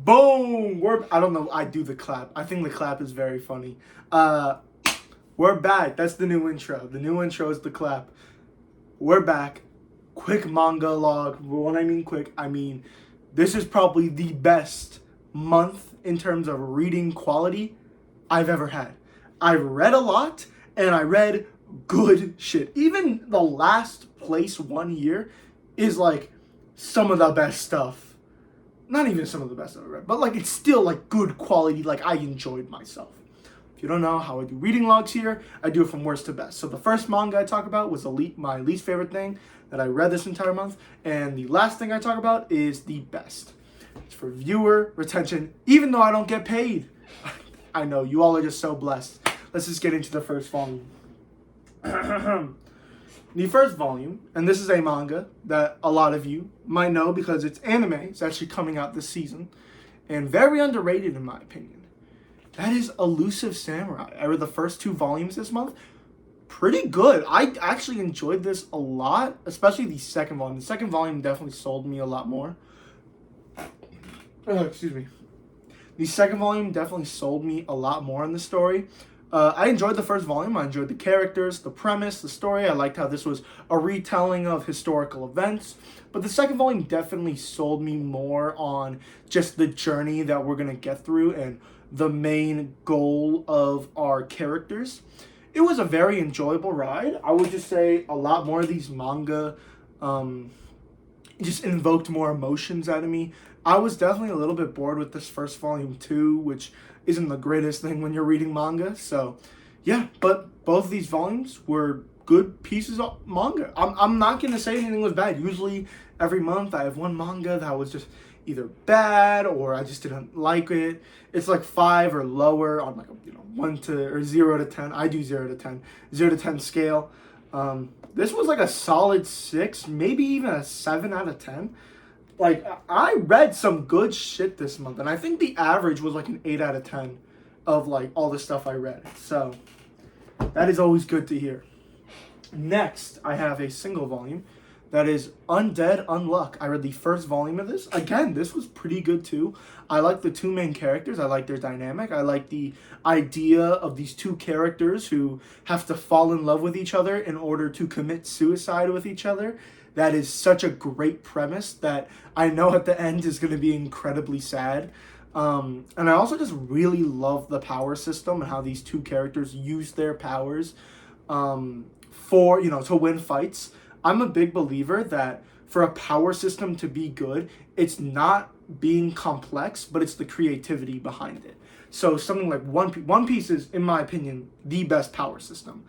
Boom! I don't know, I do the clap. I think the clap is very funny. We're back. That's the new intro. The new intro is the clap. We're back. Quick manga log. When I mean quick, I mean this is probably the best month in terms of reading quality I've ever had. I've read a lot, and I read good shit. Even the last place 1 year is like some of the best stuff. Not even some of the best I've ever read, but like it's still like good quality. Like I enjoyed myself. If you don't know how I do reading logs here, I do it from worst to best. So the first manga I talk about was my least favorite thing that I read this entire month, and the last thing I talk about is the best. It's for viewer retention, even though I don't get paid. I know you all are just so blessed. Let's just get into the first volume. The first volume, and this is a manga that a lot of you might know because it's anime. It's actually coming out this season, and very underrated in my opinion. That is Elusive Samurai. I read the first 2 volumes this month. Pretty good. I actually enjoyed this a lot, especially the second volume. The second volume definitely sold me a lot more. Excuse me. The second volume definitely sold me a lot more in the story. I enjoyed the first volume. I enjoyed the characters, the premise, the story. I liked how this was a retelling of historical events. But the second volume definitely sold me more on just the journey that we're going to get through and the main goal of our characters. It was a very enjoyable ride. I would just say a lot more of these manga just invoked more emotions out of me. I was definitely a little bit bored with this first volume too, which isn't the greatest thing when you're reading manga. So yeah, but both of these volumes were good pieces of manga. I'm not going to say anything was bad. Usually every month I have one manga that was just either bad or I just didn't like it. It's like 5 or lower on like a 0 to 10. I do 0 to 10. 0 to 10 scale. This was like a solid 6, maybe even a 7 out of 10. Like, I read some good shit this month, and I think the average was like an 8 out of 10 of like all the stuff I read. So that is always good to hear. Next, I have a single volume that is Undead Unluck. I read the first volume of this. Again, this was pretty good too. I like the 2 main characters. I like their dynamic. I like the idea of these 2 characters who have to fall in love with each other in order to commit suicide with each other. That is such a great premise that I know at the end is going to be incredibly sad. And I also just really love the power system and how these 2 characters use their powers for, to win fights. I'm a big believer that for a power system to be good, it's not being complex, but it's the creativity behind it. So something like One Piece is, in my opinion, the best power system.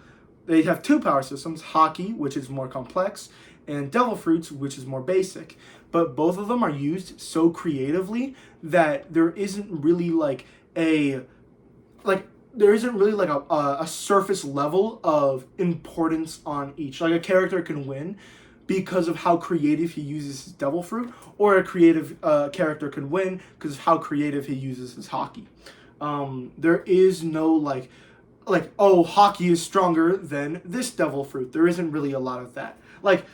They have 2 power systems, Haki, which is more complex, and Devil Fruits, which is more basic. But both of them are used so creatively that there isn't really a surface level of importance on each. Like a character can win because of how creative he uses his Devil Fruit, or a creative character can win because of how creative he uses his Haki. There is no Haki is stronger than this Devil Fruit. There isn't really a lot of that. Like,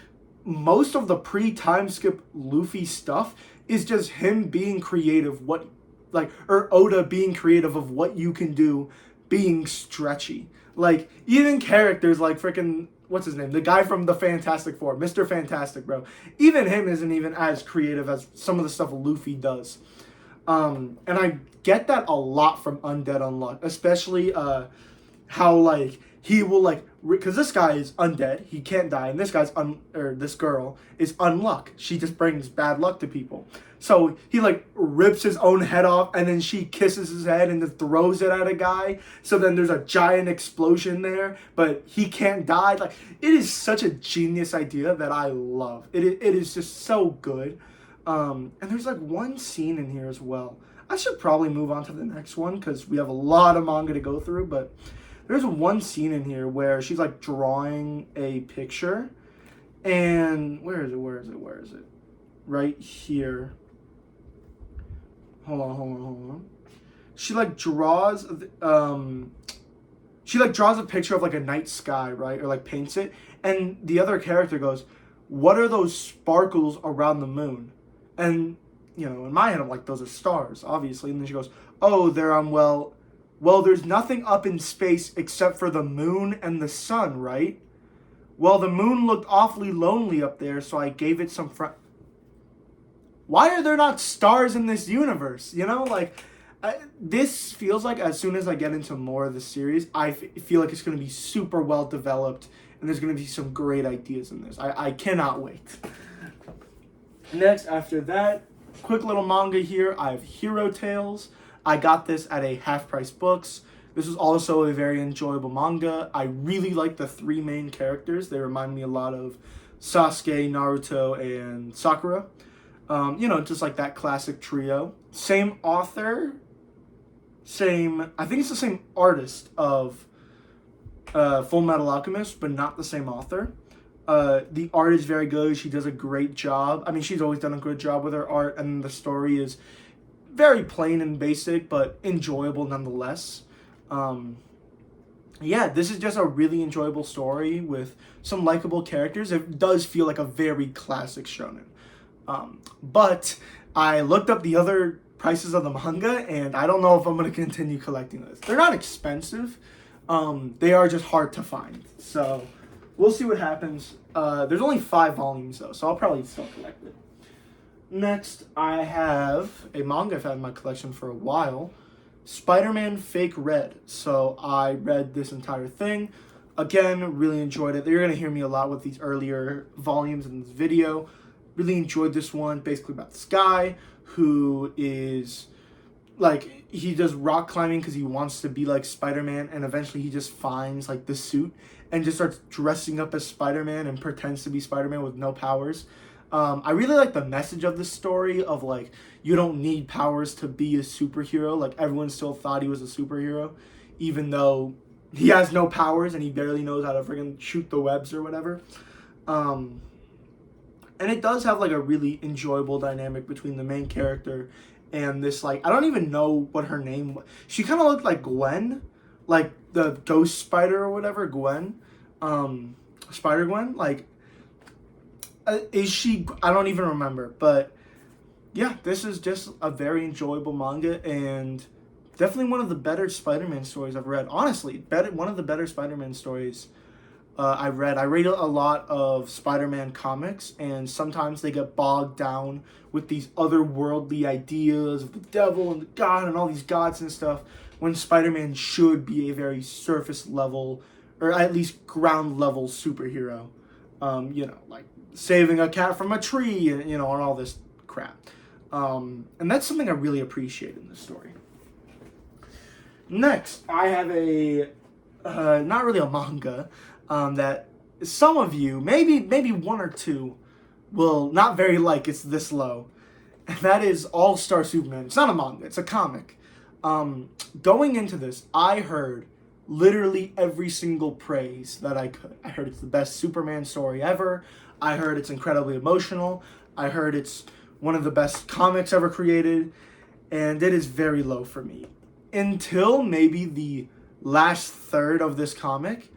most of the pre-time skip Luffy stuff is just him being creative, or Oda being creative of what you can do, being stretchy. Like, even characters like freaking, what's his name? The guy from the Fantastic Four, Mr. Fantastic, bro. Even him isn't even as creative as some of the stuff Luffy does. And I get that a lot from Undead Unluck, especially how he will because this guy is undead, he can't die, and this girl is unluck. She just brings bad luck to people. So he rips his own head off, and then she kisses his head and then throws it at a guy. So then there's a giant explosion there, but he can't die. It is such a genius idea that I love. It is just so good. And there's one scene in here as well. I should probably move on to the next one because we have a lot of manga to go through, but there's one scene in here where she's drawing a picture, and where is it? Right here. Hold on. She draws a picture of a night sky, right? Or paints it, and the other character goes, "What are those sparkles around the moon?" And in my head, I'm like, those are stars, obviously. And then she goes, oh, they're well, there's nothing up in space except for the moon and the sun, right? Well, the moon looked awfully lonely up there, so I gave it some Why are there not stars in this universe? This feels like as soon as I get into more of the series, I feel like it's going to be super well developed, and there's going to be some great ideas in this. I cannot wait. Next, after that, quick little manga here. I have Hero Tales. I got this at a half-price books. This was also a very enjoyable manga. I really like the three main characters. They remind me a lot of Sasuke, Naruto, and Sakura. Just like that classic trio. Same author. I think it's the same artist of Full Metal Alchemist, but not the same author. The art is very good. She does a great job. I mean, she's always done a good job with her art, and the story is very plain and basic, but enjoyable nonetheless. This is just a really enjoyable story with some likable characters. It does feel like a very classic shonen. But I looked up the other prices of the manga, and I don't know if I'm going to continue collecting this. They're not expensive. They are just hard to find. So we'll see what happens. There's only 5 volumes, though, so I'll probably still collect it. Next, I have a manga I've had in my collection for a while, SpiderMan Fake Red. So I read this entire thing. Again, really enjoyed it. You're going to hear me a lot with these earlier volumes in this video. Really enjoyed this one, basically about this guy who is, he does rock climbing because he wants to be like Spider-Man, and eventually he just finds, the suit and just starts dressing up as Spider-Man and pretends to be Spider-Man with no powers. I really like the message of the story of, you don't need powers to be a superhero. Everyone still thought he was a superhero, even though he has no powers and he barely knows how to friggin' shoot the webs or whatever. And it does have, a really enjoyable dynamic between the main character and this, I don't even know what her name was. She kind of looked like Gwen, the ghost spider or whatever, Gwen. Spider-Gwen, is she? I don't even remember. But yeah, this is just a very enjoyable manga and definitely one of the better Spider-Man stories I've read. Honestly, one of the better Spider-Man stories I've read. I read a lot of Spider-Man comics, and sometimes they get bogged down with these otherworldly ideas of the devil and the god and all these gods and stuff, when Spider-Man should be a very surface level, or at least ground level superhero. Saving a cat from a tree, and all this crap. And that's something I really appreciate in this story. Next, I have a, not really a manga, that some of you, maybe one or two, will not very like. It's this low. And that is All-Star Superman. It's not a manga, it's a comic. Going into this, I heard literally every single praise that I could. I heard it's the best Superman story ever. I heard it's incredibly emotional. I heard it's one of the best comics ever created. And it is very low for me. Until maybe the last third of this comic,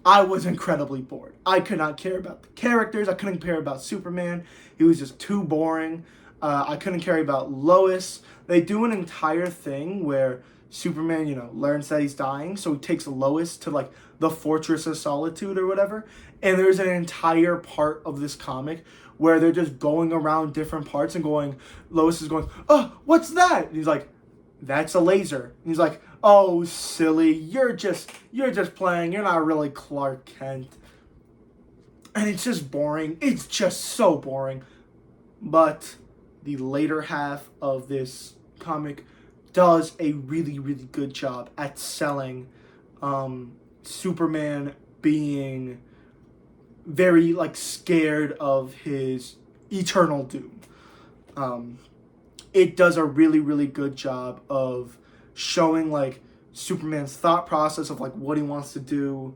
I was incredibly bored. I could not care about the characters. I couldn't care about Superman. He was just too boring. I couldn't care about Lois. They do an entire thing where Superman, learns that he's dying, so he takes Lois to, the Fortress of Solitude or whatever, and there's an entire part of this comic where they're just going around different parts and Lois is going, oh, what's that? And he's like, that's a laser. And he's like, oh, silly, you're just playing, you're not really Clark Kent. And it's just boring. It's just so boring. But the later half of this comic does a really, really good job at selling Superman being very, scared of his eternal doom. It does a really, really good job of showing, Superman's thought process of, what he wants to do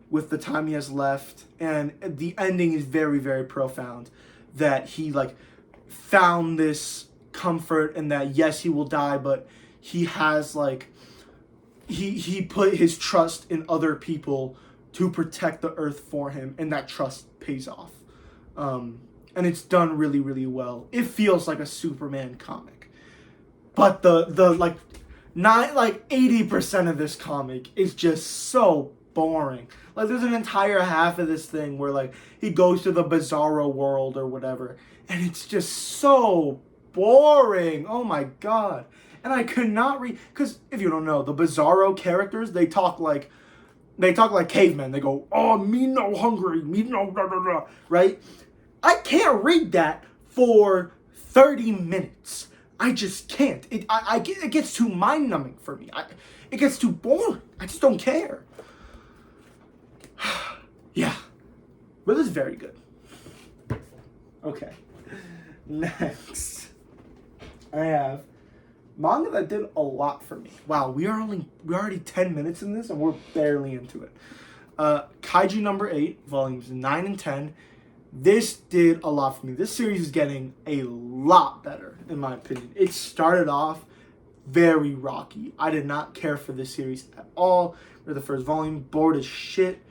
with the time he has left. And the ending is very, very profound. That he, found this comfort and that, yes, he will die, but he has, he put his trust in other people to protect the earth for him, and that trust pays off. and it's done really, really well. It feels like a Superman comic. But the like 80% of this comic is just so boring. Like, there's an entire half of this thing where, like, he goes to the Bizarro world or whatever, and it's just so boring. Oh my god. And I could not read, because if you don't know, the Bizarro characters, they talk like cavemen. They go, oh, me no hungry, me no blah, blah, blah, right? I can't read that for 30 minutes. I just can't. It gets too mind-numbing for me. It gets too boring. I just don't care. Yeah. But this is very good. Okay. Next. I have manga that did a lot for me. Wow, we're already 10 minutes in this and we're barely into it. Kaiju number 8, volumes 9 and 10. This did a lot for me. This series is getting a lot better, in my opinion. It started off very rocky. I did not care for this series at all. For the first volume, bored as shit.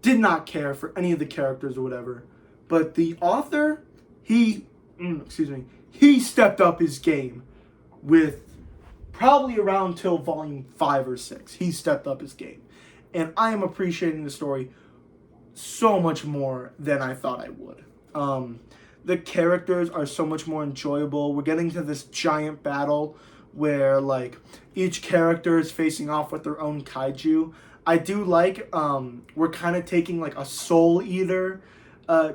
Did not care for any of the characters or whatever. But the author, he stepped up his game with probably around till volume 5 or 6. He stepped up his game. And I am appreciating the story so much more than I thought I would. The characters are so much more enjoyable. We're getting to this giant battle where, like, each character is facing off with their own kaiju. I do like, we're kind of taking, like, a Soul Eater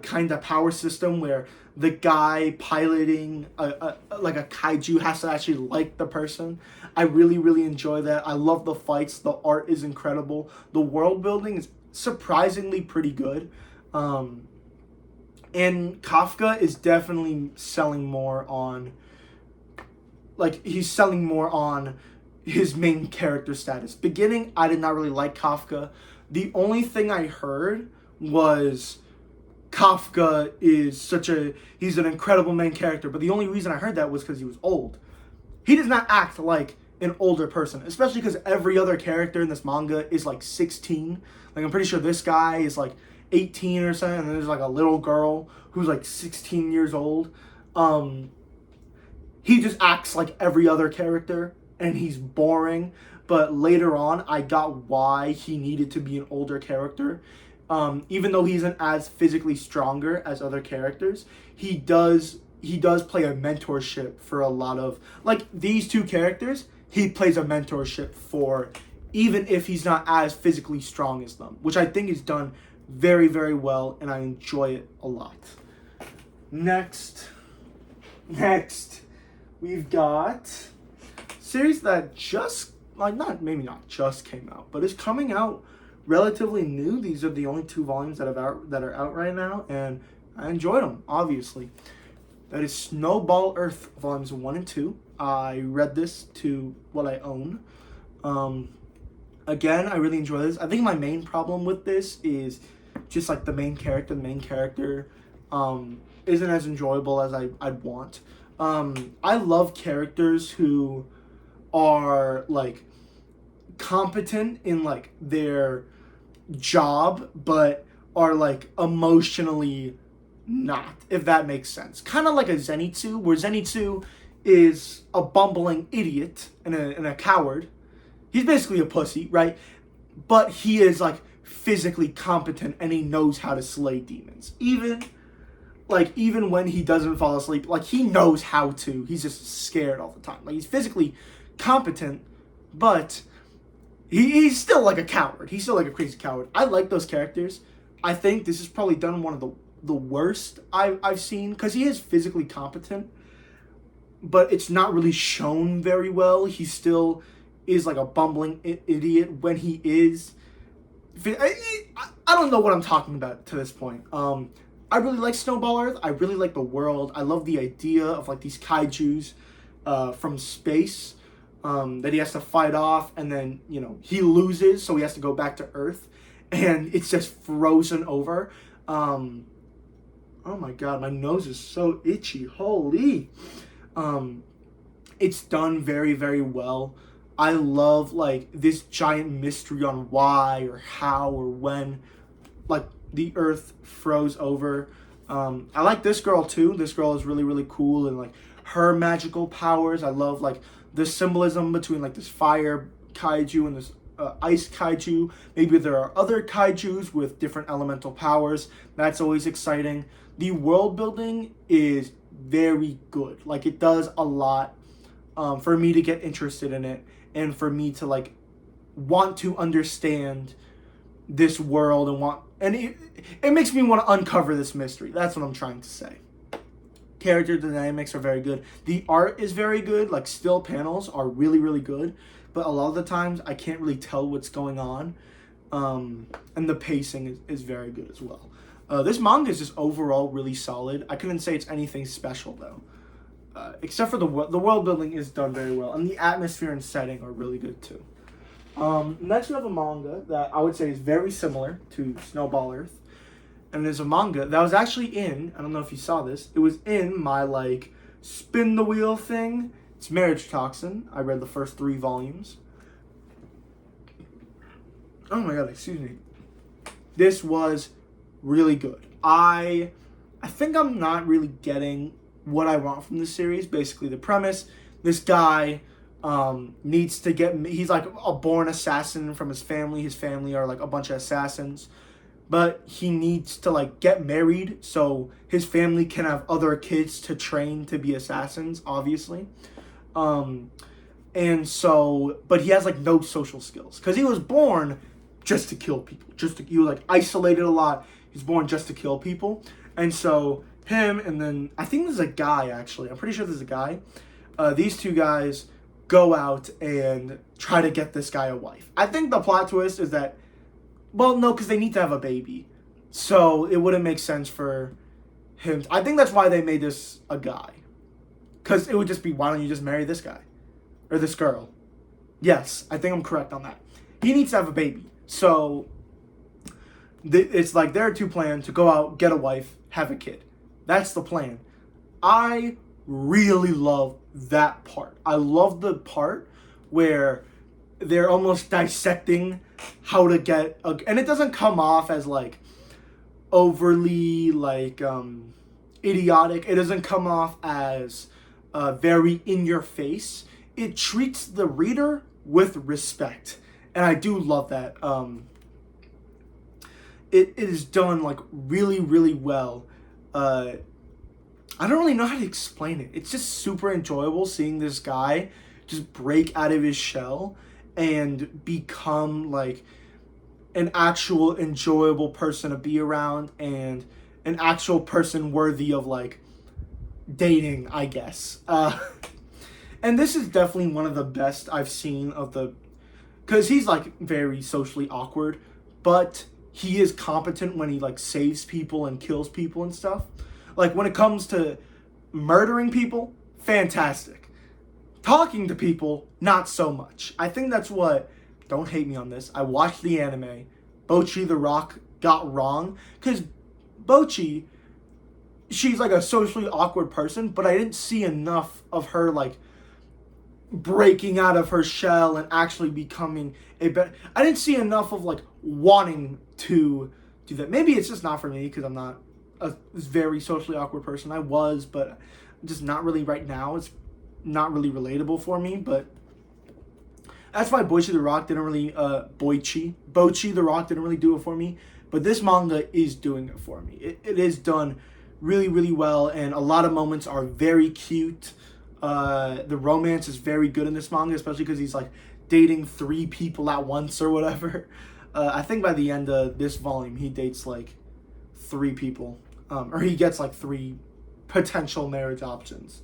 kind of power system where the guy piloting a kaiju has to actually like the person. I really, really enjoy that. I love the fights. The art is incredible. The world building is surprisingly pretty good. And Kafka is definitely selling more on, like, he's selling more on his main character status. Beginning, I did not really like Kafka. The only thing I heard was Kafka is he's an incredible main character, but the only reason I heard that was because he was old. He does not act like an older person, especially because every other character in this manga is like 16. Like, I'm pretty sure this guy is like 18 or something, and then there's like a little girl who's like 16 years old. He just acts like every other character, and he's boring. But later on, I got why he needed to be an older character. Even though he isn't as physically stronger as other characters, he does play a mentorship for a lot of, like, these two characters. He plays a mentorship for, even if he's not as physically strong as them, which I think is done very, very well, and I enjoy it a lot. Next, we've got series that maybe not just came out, but is coming out relatively new. These are the only 2 volumes that are out right now, and I enjoyed them, obviously. That is Snowball Earth, volumes 1 and 2. I read this to what I own. Again, I really enjoy this. I think my main problem with this is just, like, the main character. The main character isn't as enjoyable as I'd want. I love characters who are, like, competent in, like, their job, but are, like, emotionally not, if that makes sense. Kind of like a Zenitsu, where Zenitsu is a bumbling idiot and a coward. He's basically a pussy, right? But he is, like, physically competent, and he knows how to slay demons. Even when he doesn't fall asleep, like, he knows how to. He's just scared all the time. Like, he's physically competent, but he's still like a coward. He's still like a crazy coward. I like those characters. I think this is probably done one of the worst I've seen, because he is physically competent, but it's not really shown very well. He still is like a bumbling idiot when he is. I don't know what I'm talking about to this point. I really like Snowball Earth. I really like the world. I love the idea of, like, these kaijus from space that he has to fight off, and then, you know, he loses, so he has to go back to Earth, and it's just frozen over. Oh my god, my nose is so itchy. Holy. It's done very, very well. I love, like, this giant mystery on why or how or when, like, the Earth froze over. I like this girl too. This girl is really, really cool, and like her magical powers. I love like the symbolism between like this fire kaiju and this ice kaiju. Maybe there are other kaijus with different elemental powers. That's always exciting. The world building is very good. Like it does a lot for me to get interested in it, and for me to like want to understand this world and it makes me want to uncover this mystery. That's what I'm trying to say. Character dynamics are very good. The art is very good. Like still panels are really, really good, but a lot of the times I can't really tell what's going on. And the pacing is very good as well. This manga is just overall really solid. I couldn't say it's anything special though, except for the world building is done very well, and the atmosphere and setting are really good too. Next we have a manga that I would say is very similar to Snowball Earth. And there's a manga that was actually in, I don't know if you saw this, it was in my like spin the wheel thing. It's Marriage Toxin. I read the first 3 volumes. Oh my god, excuse me. This was really good. I think I'm not really getting what I want from this series. Basically the premise, this guy needs to get, he's like a born assassin from his family. His family are like a bunch of assassins, but he needs to like get married so his family can have other kids to train to be assassins, obviously. And so, but he has like no social skills because he was born just to kill people. He was like isolated a lot. He's born just to kill people. And so him, and then I think there's a guy actually. I'm pretty sure there's a guy. These 2 guys go out and try to get this guy a wife. I think the plot twist is that, well, no, because they need to have a baby. So it wouldn't make sense for him. I think that's why they made this a guy. Because it would just be, why don't you just marry this guy? Or this girl? Yes, I think I'm correct on that. He needs to have a baby. So it's like there are 2 plans to go out, get a wife, have a kid. That's the plan. I really love that part. I love the part where they're almost dissecting how to get and it doesn't come off as like overly like idiotic. It doesn't come off as very in your face. It treats the reader with respect, and I do love that. It is done like really, really well. I don't really know how to explain it. It's just super enjoyable seeing this guy just break out of his shell and become like an actual enjoyable person to be around and an actual person worthy of like dating, I guess. And this is definitely one of the best I've seen of the, because he's like very socially awkward, but he is competent when he like saves people and kills people and stuff. Like when it comes to murdering people, fantastic. Talking to people, not so much. I think that's what, don't hate me on this, I watched the anime, Bocchi the Rock got wrong. Because Bocchi, she's like a socially awkward person, but I didn't see enough of her like breaking out of her shell and actually becoming a better, I didn't see enough of like wanting to do that. Maybe it's just not for me because I'm not a very socially awkward person. I was, but just not really right now. It's not really relatable for me, but that's why Bocchi the Rock didn't really Bocchi the Rock didn't really do it for me, but this manga is doing it for me. It is done really, really well, and a lot of moments are very cute. The romance is very good in this manga, especially because he's like dating 3 people at once or whatever. I think by the end of this volume he dates like 3 people, or he gets like 3 potential marriage options.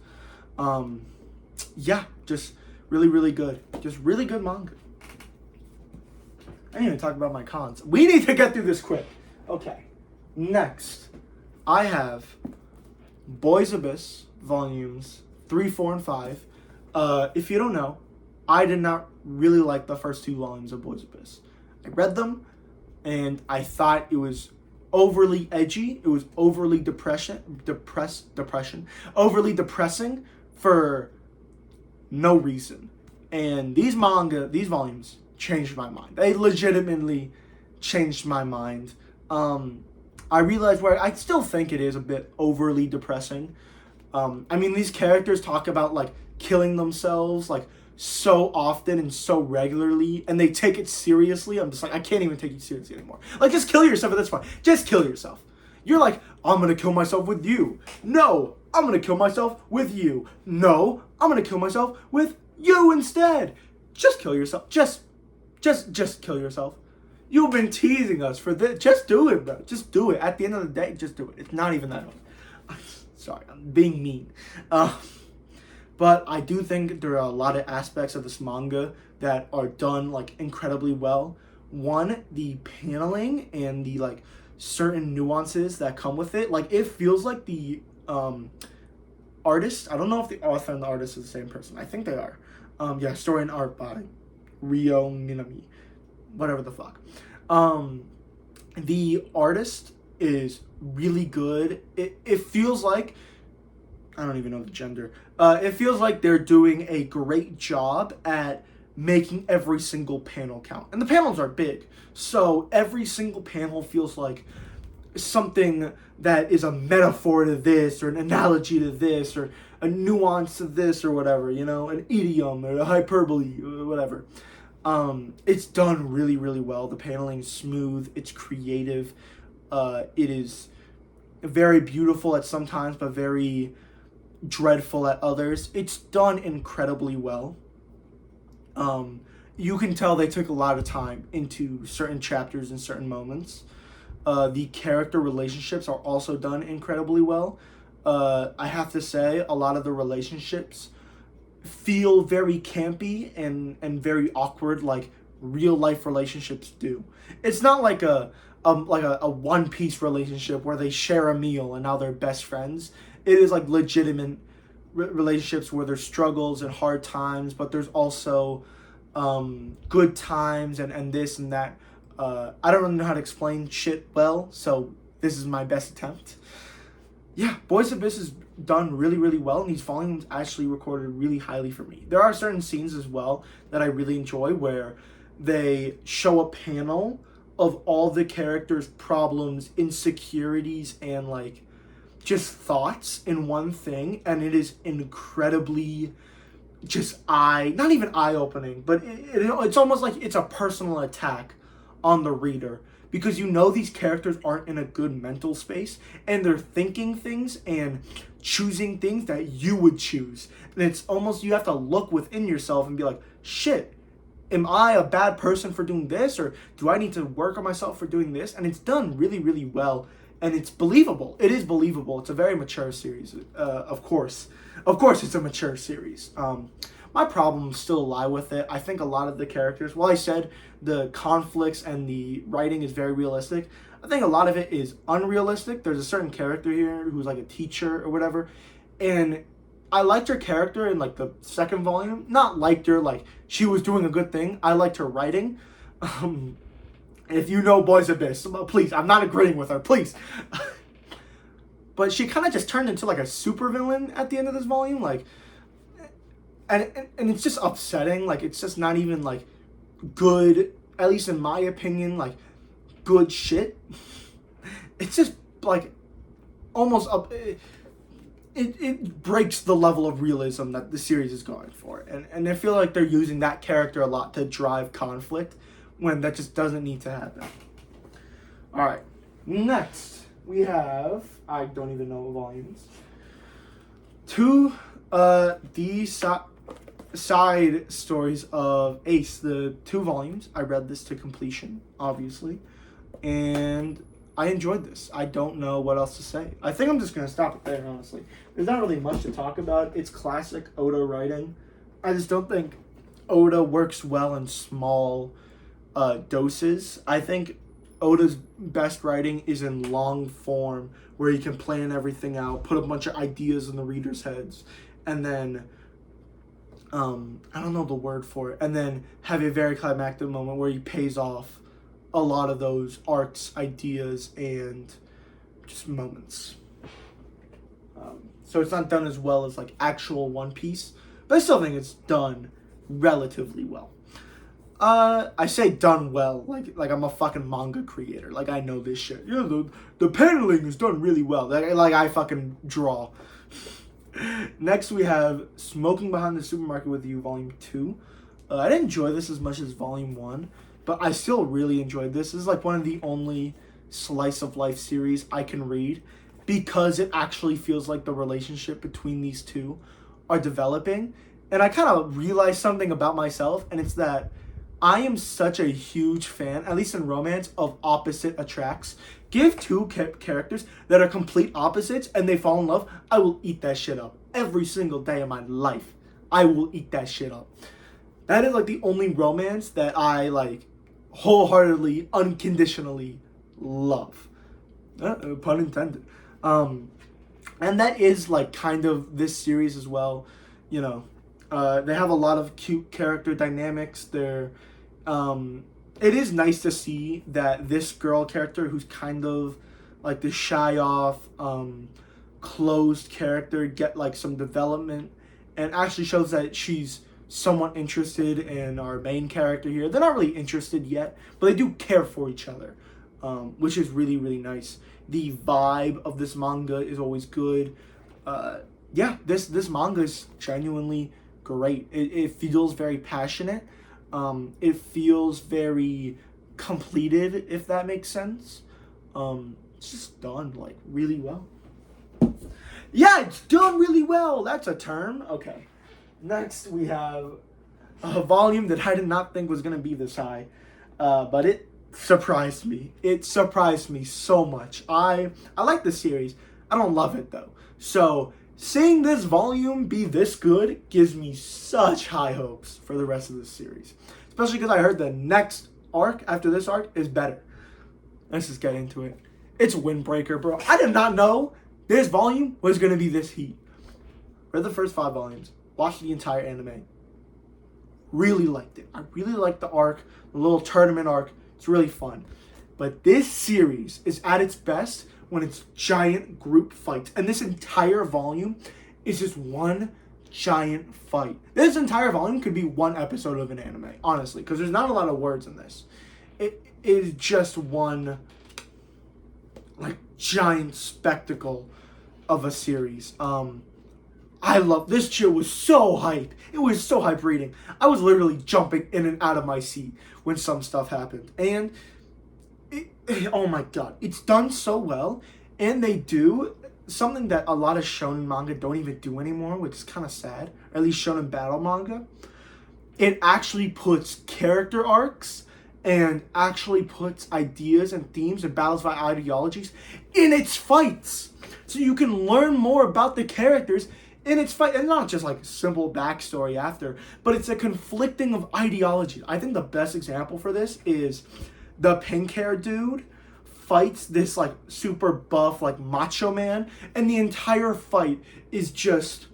Yeah, just really, really good. Just really good manga. I didn't even talk about my cons. We need to get through this quick. Okay. Next, I have Boys Abyss volumes 3, 4, and 5. If you don't know, I did not really like the first 2 volumes of Boys Abyss. I read them, and I thought it was overly edgy. It was overly overly depressing for no reason. And these volumes changed my mind. They legitimately changed my mind. I realized where I still think it is a bit overly depressing. I mean, these characters talk about like killing themselves like so often and so regularly, and they take it seriously. I'm just like, I can't even take you seriously anymore. Like, just kill yourself at this point. Just kill yourself. You're like, I'm gonna kill myself with you. No, I'm gonna kill myself with you. No, I'm gonna kill myself with you instead. Just kill yourself. Just kill yourself. You've been teasing us for this. Just do it, bro. Just do it. At the end of the day, just do it. It's not even that hard. Sorry, I'm being mean. But I do think there are a lot of aspects of this manga that are done like incredibly well. One, the paneling and the like certain nuances that come with it. Like, it feels like the artist, I don't know if the author and the artist is the same person. I think they are. Yeah, story and art by Ryo Minami. Whatever the fuck. The artist is really good. It feels like, I don't even know the gender. It feels like they're doing a great job at making every single panel count. And the panels are big. So every single panel feels like something that is a metaphor to this, or an analogy to this, or a nuance to this, or whatever, you know, an idiom or a hyperbole or whatever. It's done really, really well. The paneling's smooth. It's creative. It is very beautiful at some times, but very dreadful at others. It's done incredibly well. You can tell they took a lot of time into certain chapters and certain moments. The character relationships are also done incredibly well. I have to say, a lot of the relationships feel very campy and very awkward, like real life relationships do. It's not like a One Piece relationship where they share a meal and now they're best friends. It is like legitimate relationships where there's struggles and hard times, but there's also good times and this and that. I don't really know how to explain shit well, so this is my best attempt. Yeah, Boys Abyss is done really, really well, and these volumes actually recorded really highly for me. There are certain scenes as well that I really enjoy where they show a panel of all the characters' problems, insecurities, and like just thoughts in one thing, and it is incredibly just not even eye-opening, but it's almost like it's a personal attack on the reader, because you know these characters aren't in a good mental space, and they're thinking things and choosing things that you would choose. And it's almost, you have to look within yourself and be like, shit, am I a bad person for doing this? Or do I need to work on myself for doing this? And it's done really, really well. And it's believable. It is believable. It's a very mature series. Of course it's a mature series. My problems still lie with it. I think a lot of the characters, while I said the conflicts and the writing is very realistic, I think a lot of it is unrealistic. There's a certain character here who's like a teacher or whatever, and I liked her character in like the second volume. Not liked her like she was doing a good thing. I liked her writing. If you know Boys Abyss, please, I'm not agreeing with her, please. But she kind of just turned into like a supervillain at the end of this volume, like, and it's just upsetting. Like, it's just not even like good, at least in my opinion, like good shit. It's just like almost up. It breaks the level of realism that the series is going for, and I feel like they're using that character a lot to drive conflict when that just doesn't need to happen. All right, next we have, I don't even know what volumes. Side stories of Ace, the 2 volumes. I read this to completion, obviously, and I enjoyed this. I don't know what else to say. I think I'm just going to stop it there, honestly. There's not really much to talk about. It's classic Oda writing. I just don't think Oda works well in small doses. I think Oda's best writing is in long form, where he can plan everything out, put a bunch of ideas in the reader's heads, and then I don't know the word for it, and then have a very climactic moment where he pays off a lot of those arcs, ideas, and just moments. So it's not done as well as like actual One Piece, but I still think it's done relatively well. I say done well, like I'm a fucking manga creator. Like I know this shit. Yeah, the paneling is done really well. Like I fucking draw. Next we have Smoking Behind the Supermarket with You, Volume 2. I didn't enjoy this as much as Volume 1, but I still really enjoyed this. This is like one of the only slice of life series I can read because it actually feels like the relationship between these two are developing. And I kind of realized something about myself, and it's that I am such a huge fan, at least in romance, of opposite attracts. Give two characters that are complete opposites and they fall in love, I will eat that shit up. Every single day of my life, I will eat that shit up. That is like the only romance that I like wholeheartedly, unconditionally love. Pun intended. And that is like kind of this series as well. You know, they have a lot of cute character dynamics. It is nice to see that this girl character, who's kind of like the shy off, closed character, get like some development, and actually shows that she's somewhat interested in our main character here. They're not really interested yet, but they do care for each other, which is really, really nice. The vibe of this manga is always good. Yeah, this manga is genuinely great. It feels very passionate. It feels very completed, if that makes sense. It's just done like really well. Yeah, it's done really well. That's a term. Okay. Next we have a volume that I did not think was gonna be this high, but it surprised me. It surprised me so much. I like the series. I don't love it though. So seeing this volume be this good gives me such high hopes for the rest of this series. Especially because I heard the next arc after this arc is better. Let's just get into it. It's Windbreaker, bro. I did not know this volume was going to be this heat. Read the first 5 volumes. Watched the entire anime. Really liked it. I really liked the arc, the little tournament arc. It's really fun. But this series is at its best when it's giant group fights. And this entire volume is just one giant fight. This entire volume could be one episode of an anime, honestly, because there's not a lot of words in this. It is just one like giant spectacle of a series. I love this shit. Was so hype. It was so hype reading. I was literally jumping in and out of my seat when some stuff happened. And oh my god, it's done so well. And they do something that a lot of shonen manga don't even do anymore, which is kind of sad. Or at least shonen battle manga. It actually puts character arcs and actually puts ideas and themes and battles by ideologies in its fights. So you can learn more about the characters in its fight, and not just like simple backstory after, but it's a conflicting of ideology. I think the best example for this is the pink hair dude fights this like super buff like macho man, and the entire fight is just,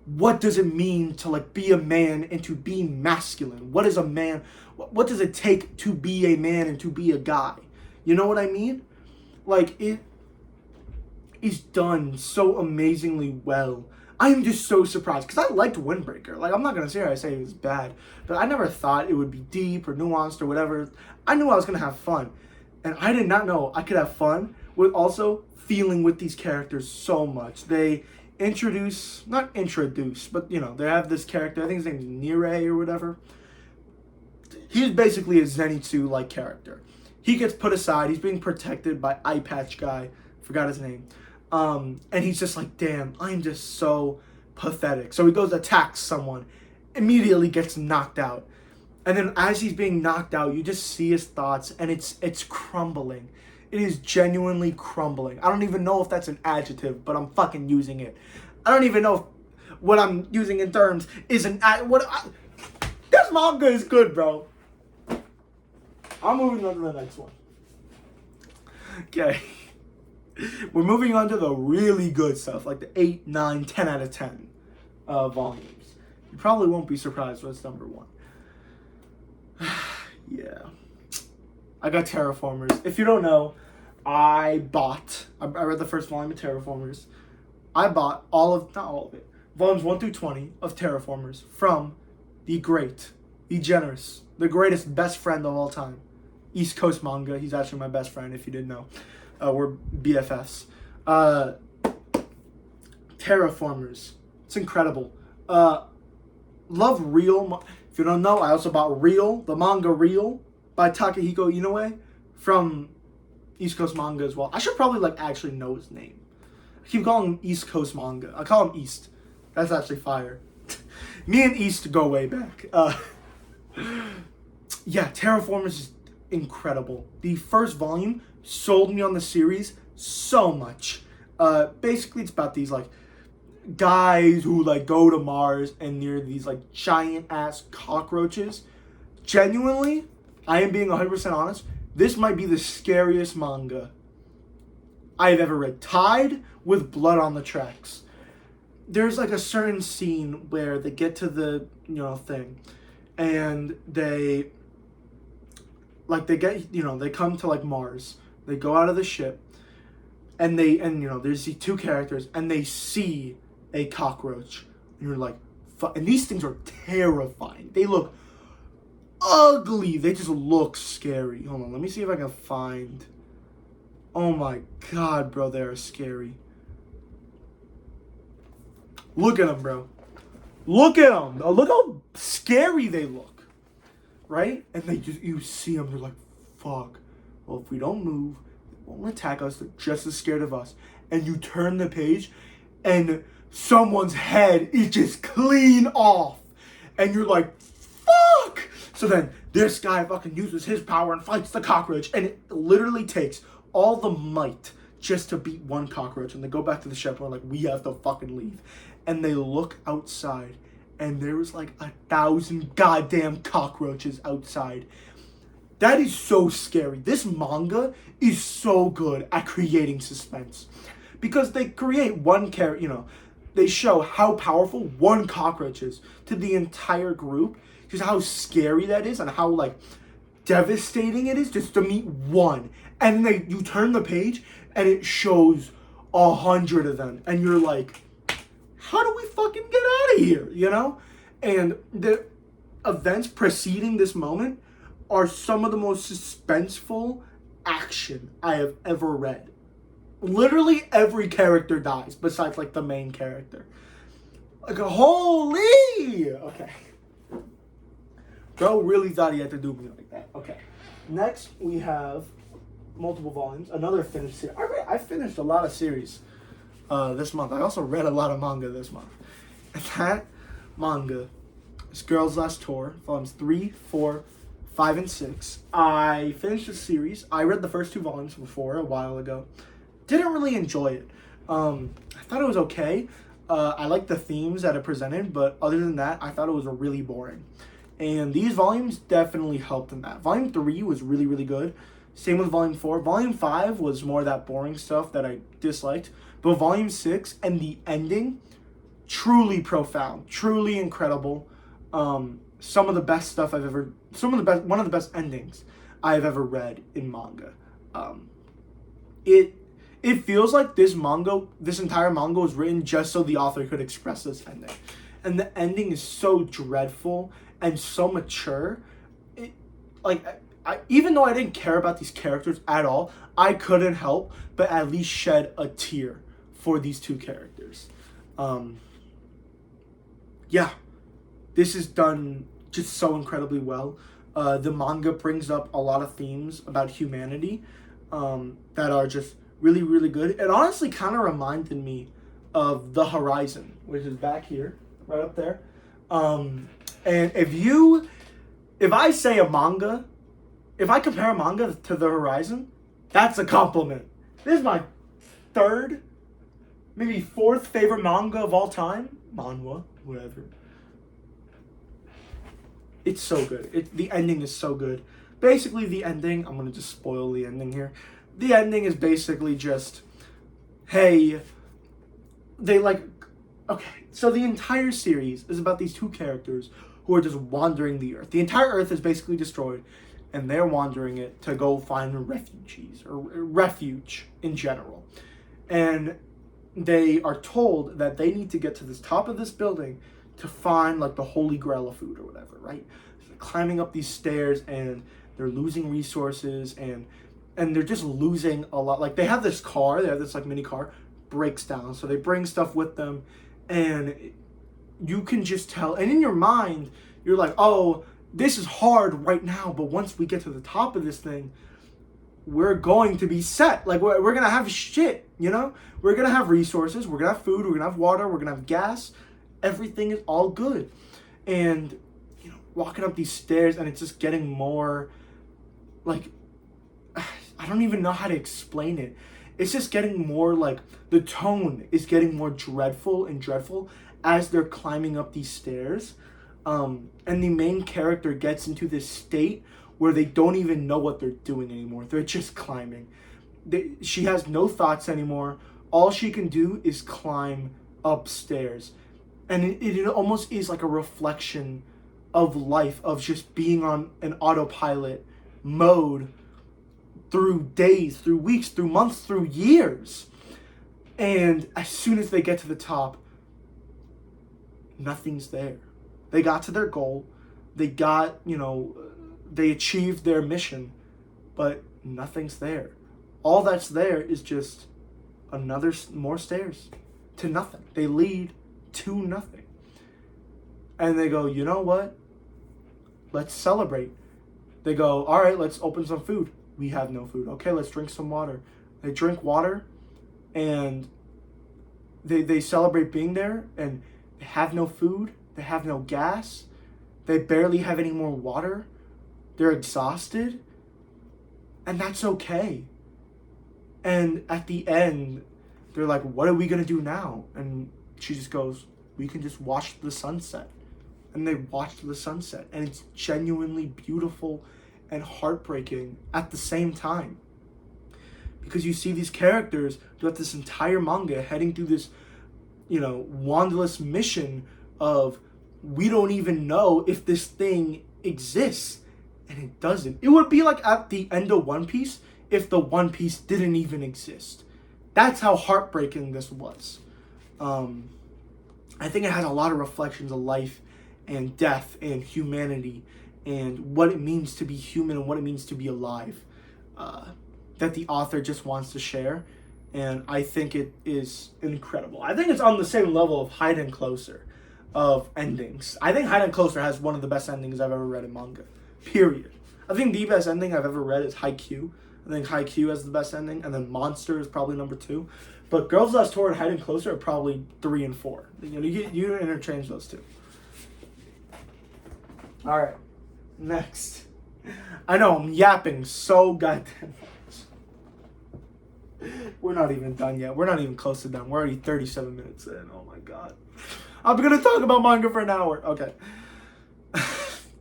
what does it mean to like be a man and to be masculine? What is a man? What does it take to be a man and to be a guy? You know what I mean? Like, it is done so amazingly well. I'm just so surprised because I liked Windbreaker. Like, I'm not gonna sit here and say it was bad, but I never thought it would be deep or nuanced or whatever. I knew I was gonna have fun, and I did not know I could have fun with also feeling with these characters so much. They not introduce, but you know, they have this character. I think his name is Nire or whatever. He's basically a Zenitsu-like character. He gets put aside. He's being protected by Eye Patch guy. Forgot his name. And he's just like, damn, I'm just so pathetic. So he goes to attack someone, immediately gets knocked out. And then as he's being knocked out, you just see his thoughts, and it's crumbling. It is genuinely crumbling. I don't even know if that's an adjective, but I'm fucking using it. I don't even know if what I'm using in terms is an this manga is good, bro. I'm moving on to the next one. Okay. We're moving on to the really good stuff, like the 8, 9, 10 out of 10 volumes. You probably won't be surprised when it's number 1. Yeah. I got Terraformers. If you don't know, I read the first volume of Terraformers. I bought not all of it, volumes 1 through 20 of Terraformers from the great, the generous the greatest best friend of all time. East Coast Manga. He's actually my best friend, if you didn't know. We're BFFs. Terraformers. It's incredible. Love Real. If you don't know, I also bought Real, the manga Real by Takehiko Inoue from East Coast Manga as well. I should probably like actually know his name. I keep calling him East Coast Manga. I call him East. That's actually fire. Me and East go way back. Yeah, Terraformers is incredible. The first volume sold me on the series so much. Basically, it's about these like guys who like go to Mars and near these like giant ass cockroaches. Genuinely, I am being 100% honest. This might be the scariest manga I've ever read. Tied with Blood on the Tracks. There's like a certain scene where they get to the thing, and they come to like Mars. They go out of the ship, and there's these two characters, and they see a cockroach, and you're like, and these things are terrifying. They look ugly. They just look scary. Hold on, let me see if I can find. Oh my god, bro, they are scary. Look at them, bro. Look at them. Look how scary they look. Right? And you see them, they're like, fuck. Well, if we don't move, they won't attack us. They're just as scared of us. And you turn the page, and someone's head is just clean off. And you're like, fuck! So then this guy fucking uses his power and fights the cockroach. And it literally takes all the might just to beat one cockroach. And they go back to the ship and are like, we have to fucking leave. And they look outside, and there was like 1,000 goddamn cockroaches outside. That is so scary. This manga is so good at creating suspense. Because they create one character, they show how powerful one cockroach is to the entire group. Just how scary that is and how like devastating it is just to meet one. And then you turn the page and it shows 100 of them. And you're like, how do we fucking get out of here, And the events preceding this moment are some of the most suspenseful action I have ever read. Literally every character dies besides like the main character. Like, holy! Okay. Bro really thought he had to do me like that. Okay. Next, we have multiple volumes. Another finished series. I finished a lot of series this month. I also read a lot of manga this month. And that manga is Girls Last Tour, volumes 3, 4, 5, and 6. I finished the series. I read the first 2 volumes before, a while ago. Didn't really enjoy it. I thought it was okay. I liked the themes that it presented, but other than that, I thought it was really boring. And these volumes definitely helped in that. Volume 3 was really, really good. Same with Volume 4. Volume 5 was more of that boring stuff that I disliked. But Volume 6 and the ending, truly profound, truly incredible. Some of the best stuff one of the best endings I've ever read in manga. It feels like this entire manga was written just so the author could express this ending. And the ending is so dreadful and so mature. Even though I didn't care about these characters at all, I couldn't help but at least shed a tear for these 2 characters. Yeah, this is done just so incredibly well. The manga brings up a lot of themes about humanity that are just really, really good. It honestly kind of reminded me of The Horizon, which is back here, right up there. And if I say if I compare a manga to The Horizon, that's a compliment. This is my 3rd, maybe 4th favorite manga of all time. Manhwa, whatever. It's so good. The ending is so good. Basically, the ending, I'm going to just spoil the ending here. The ending is basically just, hey, okay, so the entire series is about these 2 characters who are just wandering the earth. The entire earth is basically destroyed, and they're wandering it to go find refugees, or refuge in general. And they are told that they need to get to the top of this building to find, like, the holy grail of food or whatever, right? climbing up these stairs, and they're losing resources, and they're just losing a lot. Like, they have this like mini car, breaks down, so they bring stuff with them, and you can just tell, and in your mind you're like, oh, this is hard right now, but once we get to the top of this thing, we're going to be set. Like, we're gonna have shit, you know? We're gonna have resources, we're gonna have food, we're gonna have water, we're gonna have gas. Everything is all good. And, you know, walking up these stairs, and it's just getting more, like, I don't even know how to explain it. It's just getting more, like, the tone is getting more dreadful and dreadful as they're climbing up these stairs. And the main character gets into this state where they don't even know what they're doing anymore. They're just climbing. She has no thoughts anymore. All she can do is climb upstairs. And it almost is like a reflection of life, of just being on an autopilot mode through days, through weeks, through months, through years. And as soon as they get to the top, nothing's there. They got to their goal. They got, you know, they achieved their mission, but nothing's there. All that's there is just more stairs to nothing. They lead to nothing. And they go, you know what? Let's celebrate. They go, all right, let's open some food. We have no food. Okay, let's drink some water. They drink water, and they celebrate being there, and they have no food. They have no gas. They barely have any more water. They're exhausted. And that's okay. And at the end, they're like, what are we going to do now? And she just goes, we can just watch the sunset. And they watch the sunset. And it's genuinely beautiful and heartbreaking at the same time. Because you see these characters throughout this entire manga heading through this, you know, wandless mission of, we don't even know if this thing exists. And it doesn't. It would be like at the end of One Piece if the One Piece didn't even exist. That's how heartbreaking this was. I think it has a lot of reflections of life and death and humanity and what it means to be human and what it means to be alive, that the author just wants to share. And I think it is incredible. I think it's on the same level of Hide and Closer of endings. I think Hide and Closer has one of the best endings I've ever read in manga. Period. I think the best ending I've ever read is Haikyuu. I think Haikyuu has the best ending, and then Monster is probably number 2. But Girls Last Tour and Hide and Closer are probably 3 and 4. You know, you interchange those two. All right, next. I know I'm yapping so goddamn much. We're not even done yet. We're not even close to done. We're already 37 minutes in. Oh my god. I'm gonna talk about manga for an hour. Okay.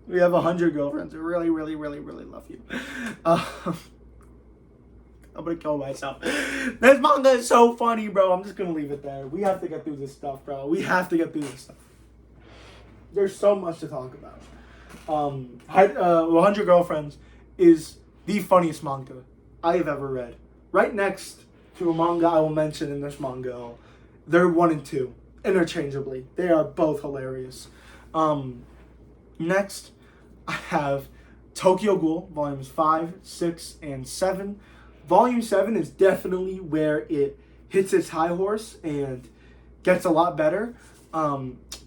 We have 100 girlfriends who really, really, really, really love you. I'm gonna kill myself. This manga is so funny, bro. I'm just gonna leave it there. We have to get through this stuff, bro. We have to get through this stuff. There's so much to talk about. 100 Girlfriends is the funniest manga I have ever read. Right next to a manga I will mention in this manga. They're 1 and 2, interchangeably. They are both hilarious. Next, I have Tokyo Ghoul, volumes 5, 6, and 7. Volume 7 is definitely where it hits its high horse and gets a lot better,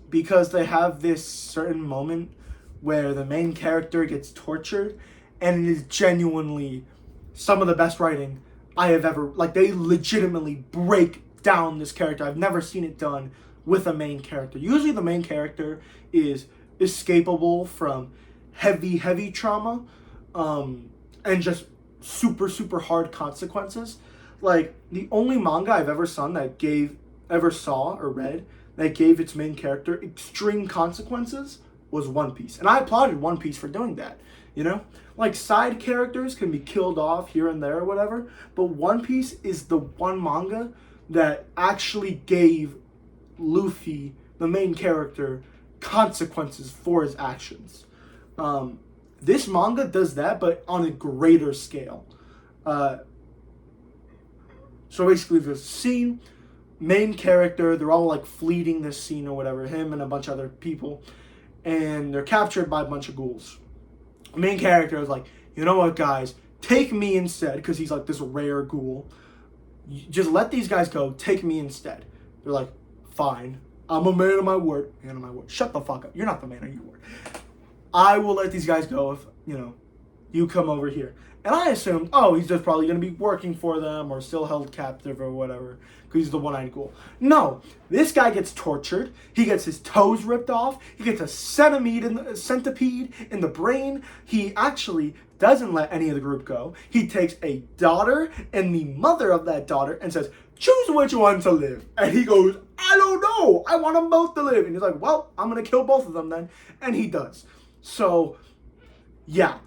because they have this certain moment where the main character gets tortured, and it is genuinely some of the best writing I have ever, like, they legitimately break down this character. I've never seen it done with a main character. Usually the main character is escapable from heavy trauma, and just super hard consequences. Like, the only manga I've ever saw or read that gave its main character extreme consequences was One Piece. And I applauded One Piece for doing that, you know? Like, side characters can be killed off here and there or whatever, but One Piece is the one manga that actually gave Luffy, the main character, consequences for his actions. This manga does that, but on a greater scale. So basically, there's a scene, main character, they're all like fleeing this scene or whatever, him and a bunch of other people, and they're captured by a bunch of ghouls. The main character is like, you know what, guys, take me instead, because he's like this rare ghoul. Just let these guys go, take me instead. They're like, fine, I'm a man of my word. Man of my word. Shut the fuck up. You're not the man of your word. I will let these guys go if, you come over here. And I assumed, oh, he's just probably going to be working for them or still held captive or whatever, because he's the one-eyed ghoul. No, this guy gets tortured. He gets his toes ripped off. He gets a centipede in the brain. He actually doesn't let any of the group go. He takes a daughter and the mother of that daughter and says, choose which one to live. And he goes, I don't know. I want them both to live. And he's like, well, I'm going to kill both of them then. And he does. So, yeah.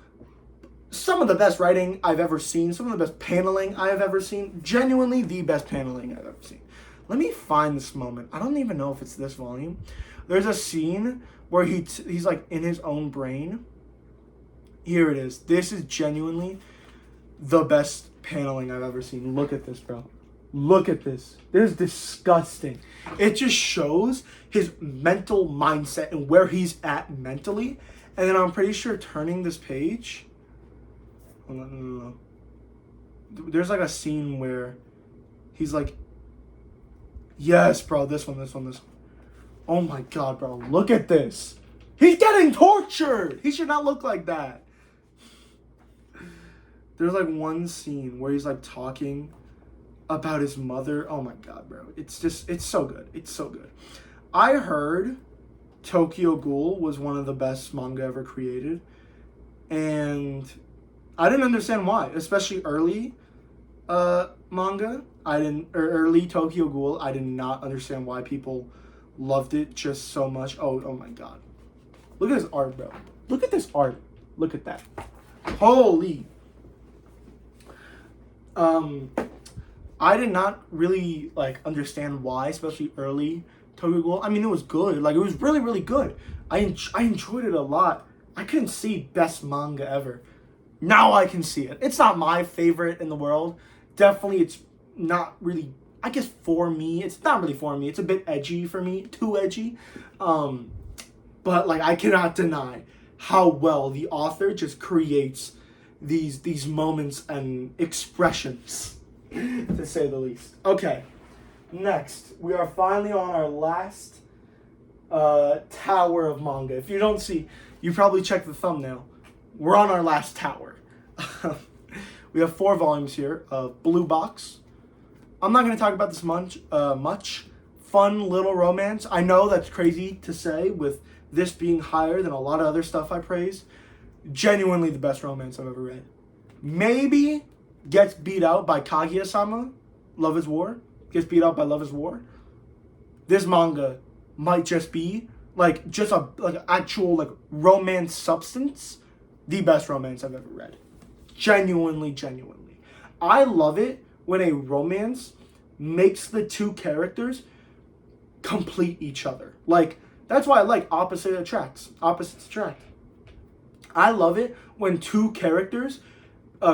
Some of the best writing I've ever seen. Some of the best paneling I have ever seen. Genuinely the best paneling I've ever seen. Let me find this moment. I don't even know if it's this volume. There's a scene where he's like in his own brain. Here it is. This is genuinely the best paneling I've ever seen. Look at this, bro. Look at this. This is disgusting. It just shows his mental mindset and where he's at mentally. And then I'm pretty sure turning this page... No. There's like a scene where he's like, yes, bro, this one. Oh my god, bro, look at this. He's getting tortured. He should not look like that. There's like one scene where he's like talking about his mother. Oh my god, bro. It's so good. It's so good. I heard Tokyo Ghoul was one of the best manga ever created. And I didn't understand why, especially early manga. Early Tokyo Ghoul. I did not understand why people loved it just so much. Oh my god. Look at this art, bro. Look at this art. Look at that. Holy. I did not really understand why, especially early Tokyo Ghoul. I mean, it was good. Like, it was really, really good. I enjoyed it a lot. I couldn't see best manga ever. Now I can see it. It's not my favorite in the world. Definitely, it's not really, I guess for me, it's not really for me. It's a bit edgy for me, too edgy. But I cannot deny how well the author just creates these moments and expressions, to say the least. Okay, next, we are finally on our last tower of manga. If you don't see, you probably checked the thumbnail. We're on our last tower. We have 4 volumes here of Blue Box. I'm not going to talk about this much. Fun little romance. I know that's crazy to say with this being higher than a lot of other stuff I praise. Genuinely the best romance I've ever read. Maybe gets beat out by Kaguya-sama, Love is War. Gets beat out by Love is War. This manga might just be just actual romance substance. The best romance I've ever read. Genuinely. I love it when a romance makes the two characters complete each other. That's why I like opposites attract. I love it when two characters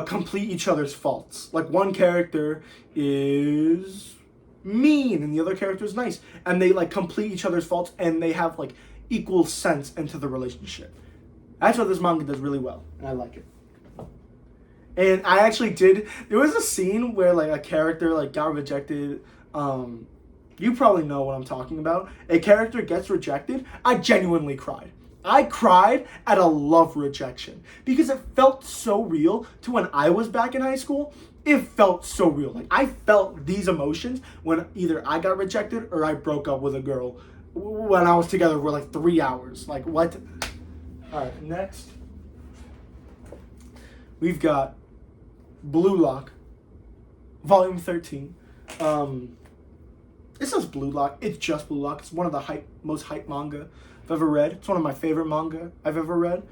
complete each other's faults. One character is mean and the other character is nice. And they complete each other's faults and they have equal sense into the relationship. That's what this manga does really well, and I like it. And I actually there was a scene where a character got rejected. You probably know what I'm talking about. A character gets rejected. I genuinely cried. I cried at a love rejection because it felt so real to when I was back in high school. It felt so real. I felt these emotions when either I got rejected or I broke up with a girl when I was together for 3 hours. What? Alright, next, we've got Blue Lock, Volume 13. It says Blue Lock. It's just Blue Lock. It's one of the most hype manga I've ever read. It's one of my favorite manga I've ever read.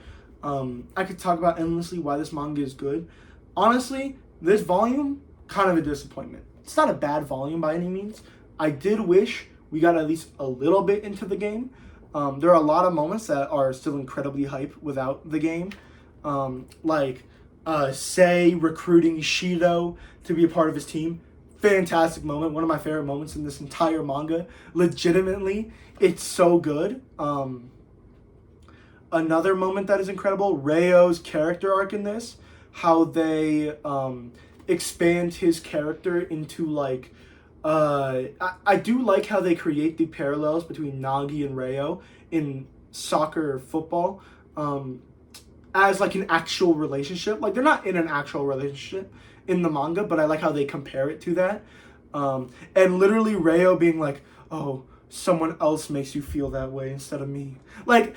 I could talk about endlessly why this manga is good. Honestly, this volume, kind of a disappointment. It's not a bad volume by any means. I did wish we got at least a little bit into the game. There are a lot of moments that are still incredibly hype without the game. Sei recruiting Shido to be a part of his team. Fantastic moment. One of my favorite moments in this entire manga. Legitimately, it's so good. Another moment that is incredible, Rayo's character arc in this, how they expand his character into like, I do like how they create the parallels between Nagi and Rayo in soccer or football, as like an actual relationship. Like they're not in an actual relationship in the manga, but I like how they compare it to that. And literally Rayo being like, oh, someone else makes you feel that way instead of me. Like,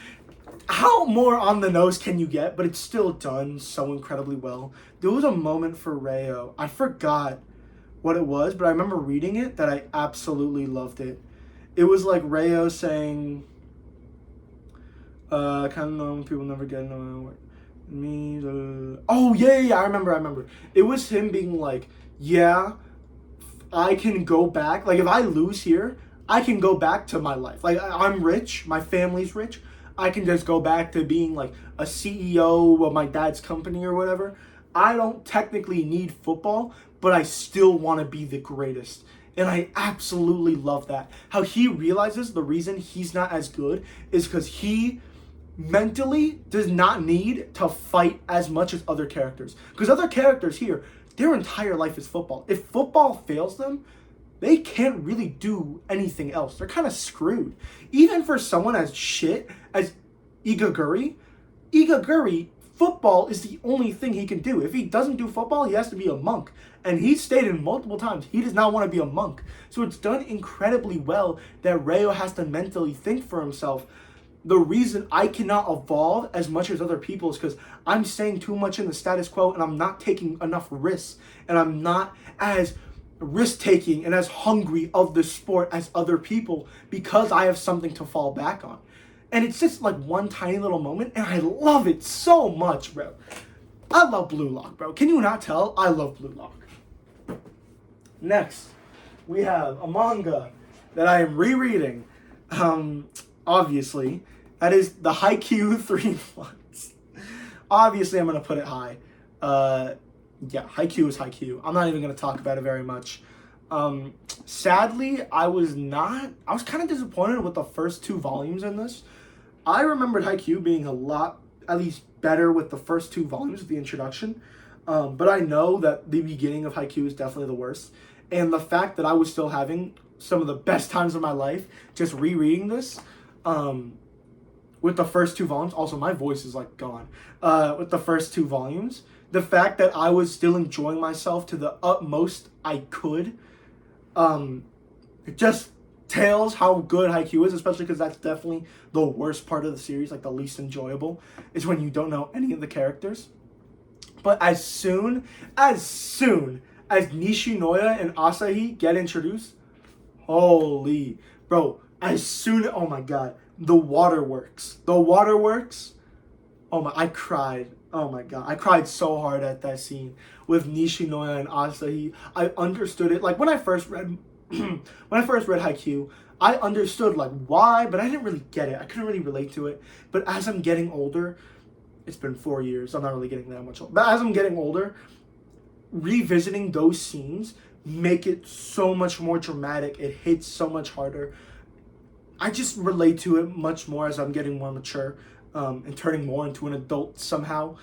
how more on the nose can you get? But it's still done so incredibly well. There was a moment for Rayo. I forgot what it was, but I remember reading it that I absolutely loved it. It was like Rayo saying, kind of know people never get no me. Oh yeah, I remember. It was him being like, yeah, I can go back. Like if I lose here, I can go back to my life. Like I'm rich, my family's rich. I can just go back to being like a CEO of my dad's company or whatever. I don't technically need football, but I still want to be the greatest. And I absolutely love that. How he realizes the reason he's not as good is because he mentally does not need to fight as much as other characters. Because other characters here, their entire life is football. If football fails them, they can't really do anything else. They're kind of screwed. Even for someone as shit as Igaguri, football is the only thing he can do. If he doesn't do football, he has to be a monk. And he's stated multiple times he does not want to be a monk. So it's done incredibly well that Rayo has to mentally think for himself. The reason I cannot evolve as much as other people is because I'm staying too much in the status quo and I'm not taking enough risks. And I'm not as risk-taking and as hungry of the sport as other people because I have something to fall back on. And it's just like one tiny little moment and I love it so much, bro. I love Blue Lock, bro. Can you not tell? I love Blue Lock. Next, we have a manga that I am rereading. Obviously, that is the Haikyuu 3 months. Obviously, I'm going to put it high. Yeah, Haikyuu is Haikyuu. I'm not even going to talk about it very much. Sadly, I was kind of disappointed with the first 2 volumes in this. I remembered Haikyuu being a lot, at least better with the first 2 volumes of the introduction. But I know that the beginning of Haikyuu is definitely the worst. And the fact that I was still having some of the best times of my life just rereading this, with the first 2 volumes, also my voice is like gone, with the first 2 volumes, the fact that I was still enjoying myself to the utmost I could, it just tells how good Haikyuu is, especially because that's definitely the worst part of the series, like the least enjoyable, is when you don't know any of the characters. But as soon as Nishinoya and Asahi get introduced, holy, bro, oh my god, the waterworks, oh my, I cried. Oh my god, I cried so hard at that scene with Nishinoya and Asahi. I understood it. Like when I first read Haikyuu, I understood like why, but I didn't really get it. I couldn't really relate to it. But as I'm getting older, it's been 4 years. I'm not really getting that much older. But as I'm getting older, revisiting those scenes make it so much more dramatic. It hits so much harder. I just relate to it much more as I'm getting more mature. And turning more into an adult somehow,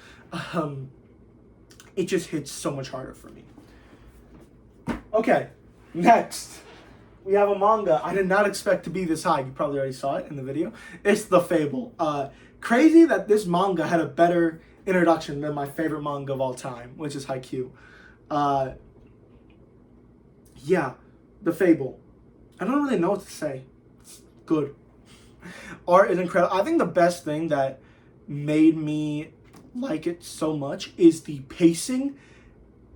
it just hits so much harder for me. Okay, next, we have a manga I did not expect to be this high. You probably already saw it in the video. It's the Fable. Crazy that this manga had a better introduction than my favorite manga of all time, which is Haikyuu. Yeah, the Fable. I don't really know what to say. It's good. Art is incredible. I think the best thing that made me like it so much is the pacing.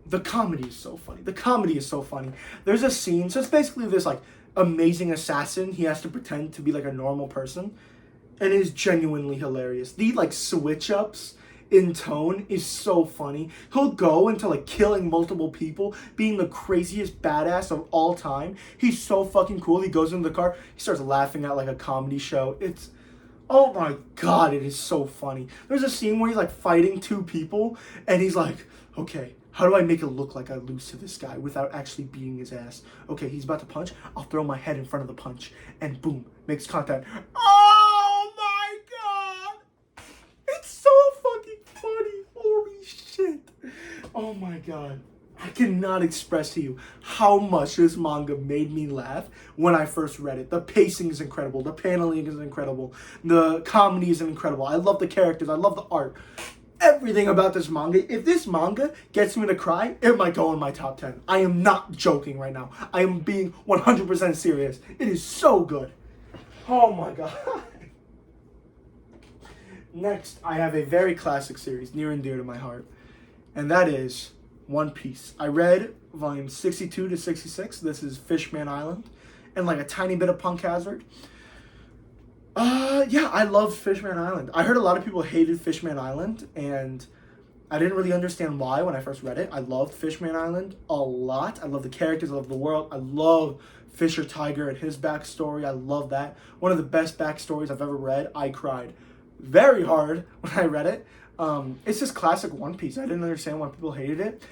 The comedy is so funny. There's a scene, so it's basically this like amazing assassin. He has to pretend to be like a normal person, and it is genuinely hilarious. The like switch ups in tone is so funny. He'll go into like killing multiple people, being the craziest badass of all time. He's so fucking cool. He goes into the car, he starts laughing at like a comedy show. It's, oh my god, it is so funny. There's a scene where he's like fighting 2 people and he's like, okay, how do I make it look like I lose to this guy without actually beating his ass? Okay, he's about to punch, I'll throw my head in front of the punch, and boom, makes contact. Oh my god! Oh my god. I cannot express to you how much this manga made me laugh when I first read it. The pacing is incredible. The paneling is incredible. The comedy is incredible. I love the characters. I love the art. Everything about this manga. If this manga gets me to cry, it might go in my top 10. I am not joking right now. I am being 100% serious. It is so good. Oh my god. Next, I have a very classic series near and dear to my heart. And that is One Piece. I read volumes 62 to 66. This is Fishman Island. And like a tiny bit of Punk Hazard. Yeah, I loved Fishman Island. I heard a lot of people hated Fishman Island. And I didn't really understand why when I first read it. I loved Fishman Island a lot. I love the characters. I love the world. I love Fisher Tiger and his backstory. I love that. One of the best backstories I've ever read. I cried very hard when I read it. It's just classic One Piece. I didn't understand why people hated it.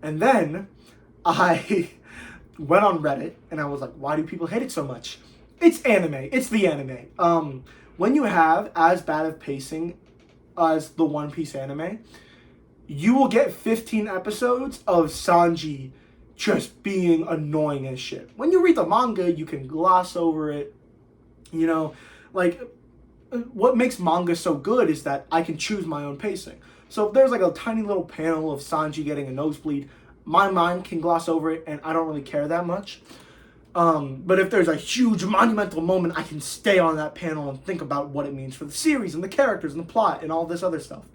And then I went on Reddit and I was like, why do people hate it so much? It's anime. It's the anime. When you have as bad of pacing as the One Piece anime, you will get 15 episodes of Sanji just being annoying as shit. When you read the manga, you can gloss over it. You know, like, what makes manga so good is that I can choose my own pacing. So if there's like a tiny little panel of Sanji getting a nosebleed, my mind can gloss over it and I don't really care that much. But if there's a huge monumental moment, I can stay on that panel and think about what it means for the series and the characters and the plot and all this other stuff.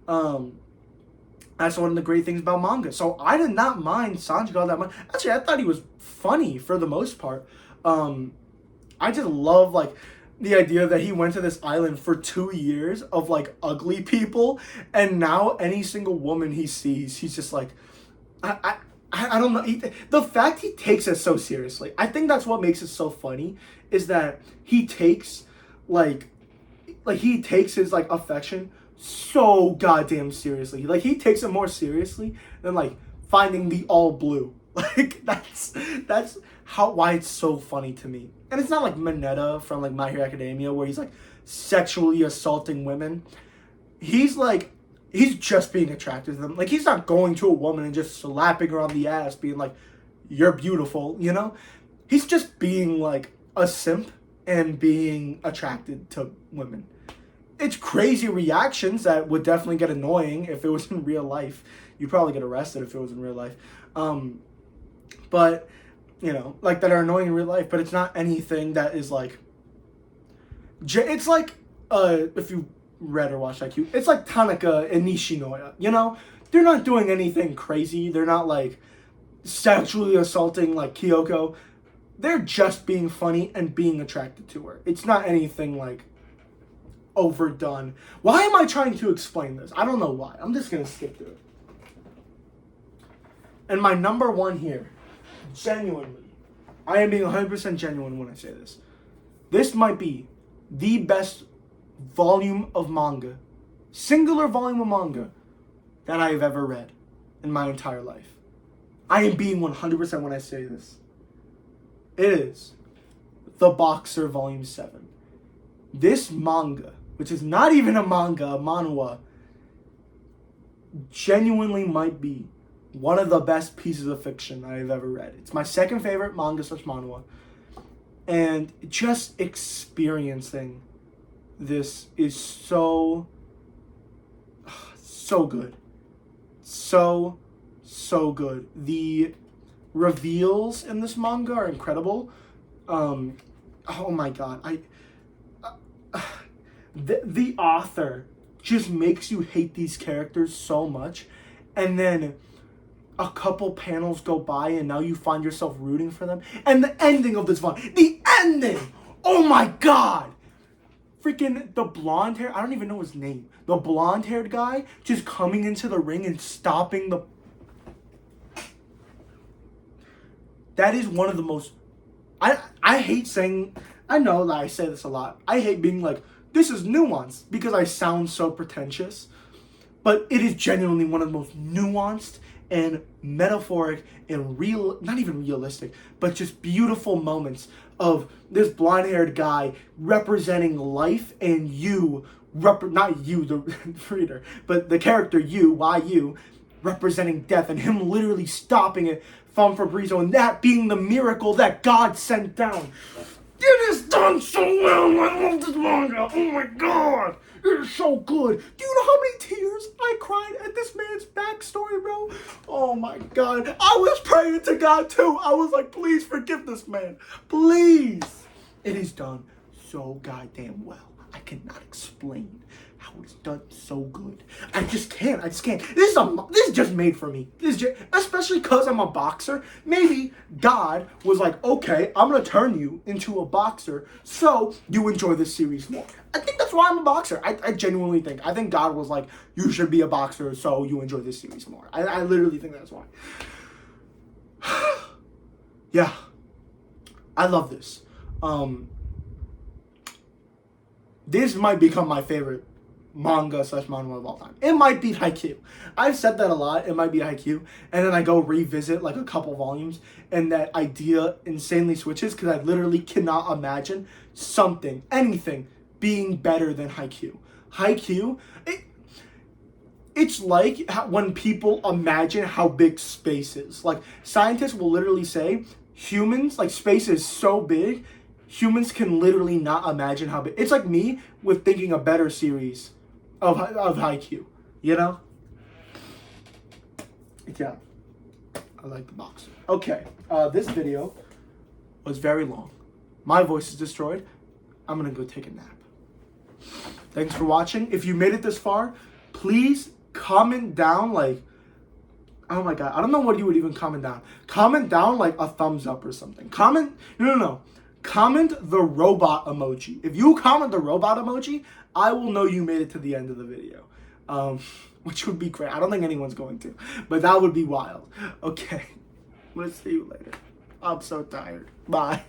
That's one of the great things about manga. So I did not mind Sanji all that much. Actually, I thought he was funny for the most part. I just love like the idea that he went to this island for 2 years of like ugly people, and now any single woman he sees, he's just like, I don't know. The fact he takes it so seriously, I think that's what makes it so funny, is that he takes he takes his like affection so goddamn seriously. Like he takes it more seriously than like finding the all blue. Like that's why it's so funny to me. And it's not like Mineta from like My Hero Academia where he's like sexually assaulting women. He's just being attracted to them. Like he's not going to a woman and just slapping her on the ass being like, you're beautiful, you know? He's just being like a simp and being attracted to women. It's crazy reactions that would definitely get annoying if it was in real life. You'd probably get arrested if it was in real life. But, you know, like that are annoying in real life, but it's not anything that is like, it's like, if you read or watched IQ, it's like Tanaka and Nishinoya, you know? They're not doing anything crazy. They're not like sexually assaulting like Kyoko. They're just being funny and being attracted to her. It's not anything like overdone. Why am I trying to explain this? I don't know why. I'm just going to skip through it. And my number one here, genuinely, I am being 100% genuine when I say this. This might be the best volume of manga, singular volume of manga, that I have ever read in my entire life. I am being 100% when I say this. It is The Boxer Volume 7. This manga, which is not even a manga, a manhwa, genuinely might be one of the best pieces of fiction I have ever read. It's my second favorite manga/manhwa. And just experiencing this is so good. So good. The reveals in this manga are incredible. Oh my god. The author just makes you hate these characters so much, and then a couple panels go by and now you find yourself rooting for them. And the ending of this volume, the ending, oh my god, freaking the blonde hair, I don't even know his name, the blonde haired guy just coming into the ring and stopping the, that is one of the most, I hate saying, I know that I say this a lot, I hate being like, this is nuanced, because I sound so pretentious, but it is genuinely one of the most nuanced and metaphoric and real, not even realistic, but just beautiful moments of this blonde-haired guy representing life, and you, not you, the reader, but the character you, representing death and him literally stopping it from Fabrizio, and that being the miracle that God sent down. It is done so well. I love this manga. Oh my god. It is so good. Do you know how many tears I cried at this man's backstory, bro? Oh my god. I was praying to God too. I was like, please forgive this man. Please. It is done so goddamn well. I cannot explain how it's done so good. I just can't. This is just made for me. Especially because I'm a boxer. Maybe God was like, okay, I'm gonna turn you into a boxer so you enjoy this series more. I think that's why I'm a boxer. I genuinely think. I think God was like, you should be a boxer so you enjoy this series more. I literally think that's why. Yeah. I love this. This might become my favorite manga / manga of all time. It might be Haikyuu. I've said that a lot. It might be Haikyuu. And then I go revisit like a couple volumes and that idea insanely switches because I literally cannot imagine anything being better than Haikyuu. Haikyuu, it's like when people imagine how big space is. Like scientists will literally say humans, like space is so big, humans can literally not imagine how big. It's like me with thinking a better series of Haikyuu, you know? Yeah. I like the box. Okay, this video was very long. My voice is destroyed. I'm gonna go take a nap. Thanks for watching. If you made it this far, please comment down like, oh my god, I don't know what you would even comment down. Comment down like a thumbs up or something. No. Comment the robot emoji. If you comment the robot emoji, I will know you made it to the end of the video. Which would be great. I don't think anyone's going to, but that would be wild. Okay, I'm gonna see you later. I'm so tired. Bye.